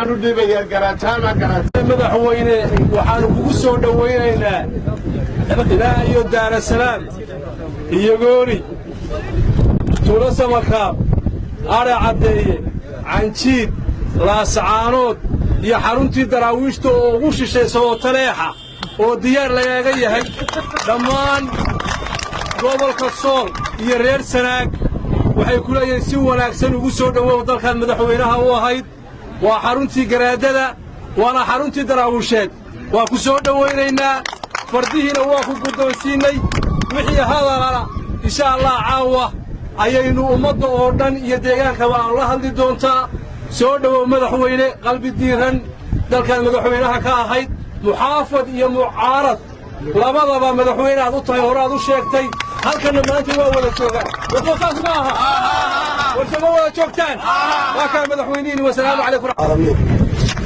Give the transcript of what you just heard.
waxaanu dhibayaa garaataama madaxweyne waxaanu kugu soo dhawaynaynaa ilaa iyo daarasalaam iyo goori tuulo samakaab adha caddeeye canjiid laascaanood iyo xaruntii daraawiishta oo ugu shishaysa oo taleexa oo diyaar lagaaga yahay dhammaan gobolka sool iyo reer sanaag waxay ku leeyihiin si wanaagsan ugu soo dhowow dalkaad madaxweynaha u ahayd waa xaruntii garaadada waana xaruntii daraawiisheed waa ku soo dhowaynaynaa fardihiina waa ku guddoonsiinnay wixii hadalana insha allah caawa ayaynu ummadda oo dhan iyo deegaankaba aan la hadli doontaa soo dhowow madaxweyne qalbi diiran dalkaad madaxweynaha ka ahayd muxaafad iyo mucaarad labadaba madaxweyne aad u tahay hore aad u sheegtay halkanna maanta waa wada joogaan warsaas ma aha warsama wada joogtaan waa kaa madaxweynihiin wasalaamu calaykum